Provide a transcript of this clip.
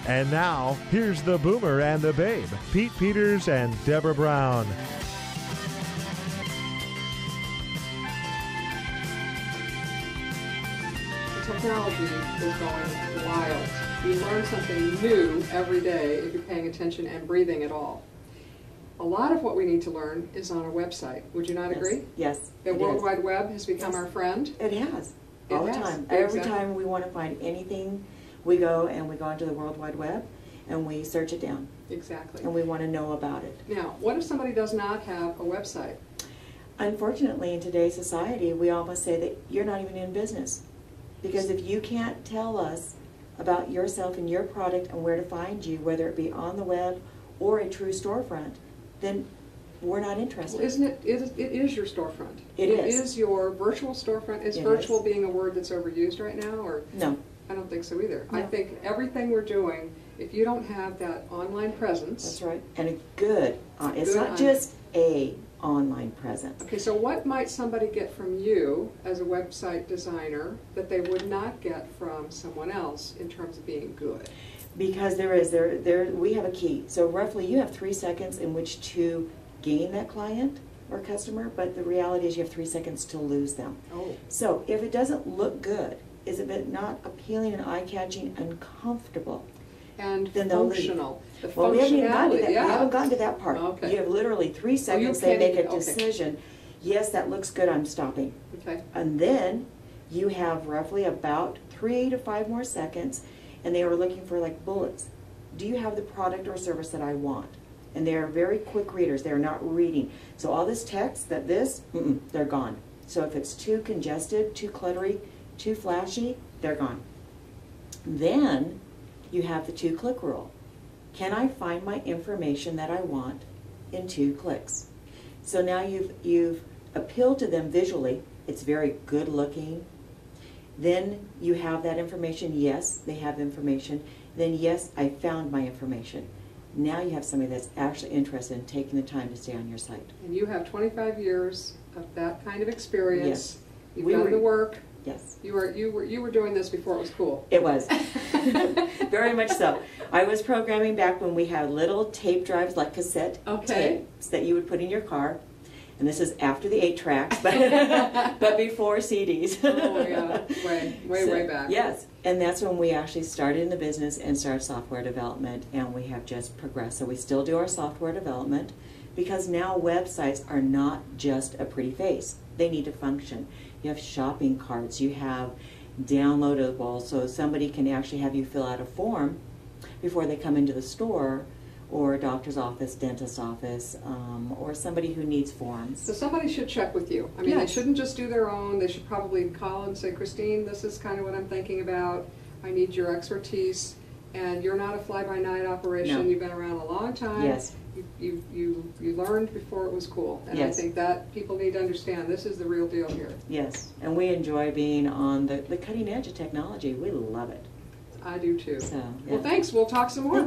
And now, here's the Boomer and the Babe, Pete Peters and Deborah Brown. Technology is going wild. You learn something new every day if you're paying attention and breathing at all. A lot of what we need to learn is on our website. Would you not agree? Yes. The World Wide Web has become our friend. It has. All the time. Exactly. Every time we want to find anything, we go onto the World Wide Web and we search it down. Exactly. And we want to know about it. Now, what if somebody does not have a website? Unfortunately, in today's society, we almost say that you're not even in business. Because if you can't tell us about yourself and your product and where to find you, whether it be on the web or a true storefront, then we're not interested. Well, isn't it? It is your storefront. It is. It is your virtual storefront. Is virtual being a word that's overused right now, or no? I don't think so either. No. I think everything we're doing, if you don't have that online presence, that's right, and a good. It's not just a online presence. Okay, so what might somebody get from you as a website designer that they would not get from someone else in terms of being good? Because we have a key. So roughly you have 3 seconds in which to gain that client or customer, but the reality is you have 3 seconds to lose them. Oh. So if it doesn't look good, is it not appealing and eye-catching and comfortable? And then functional. The well, we haven't even gotten to that. yeah. We haven't gotten to that part. Okay. You have literally 3 seconds. They make a decision. Yes, that looks good. I'm stopping. Okay. And then you have roughly about 3 to 5 more seconds, and they are looking for like bullets. Do you have the product or service that I want? And they are very quick readers. They are not reading. So all this text, they're gone. So if it's too congested, too cluttery, too flashy, they're gone. Then you have the 2-click rule. Can I find my information that I want in 2 clicks? So now you've appealed to them visually. It's very good looking. Then you have that information. Yes, they have information. Then yes, I found my information. Now you have somebody that's actually interested in taking the time to stay on your site. And you have 25 years of that kind of experience. Yes. You've done the work. Yes. You were doing this before it was cool. It was. Very much so. I was programming back when we had little tape drives, like cassette tapes that you would put in your car. And this is after the 8-tracks, but before CDs. Oh yeah, way back. Yes, and that's when we actually started in the business and started software development, and we have just progressed. So we still do our software development, because now websites are not just a pretty face. They need to function. You have shopping carts, you have downloadable, so somebody can actually have you fill out a form before they come into the store, or a doctor's office, dentist's office, or somebody who needs forms. So somebody should check with you. I mean, They shouldn't just do their own. They should probably call and say, Christine, this is kind of what I'm thinking about. I need your expertise. And you're not a fly-by-night operation. No. You've been around a long time. Yes. You learned before it was cool. And Yes. I think that people need to understand this is the real deal here. Yes, and we enjoy being on the cutting edge of technology. We love it. I do too. So, yeah. Well, thanks. We'll talk some more.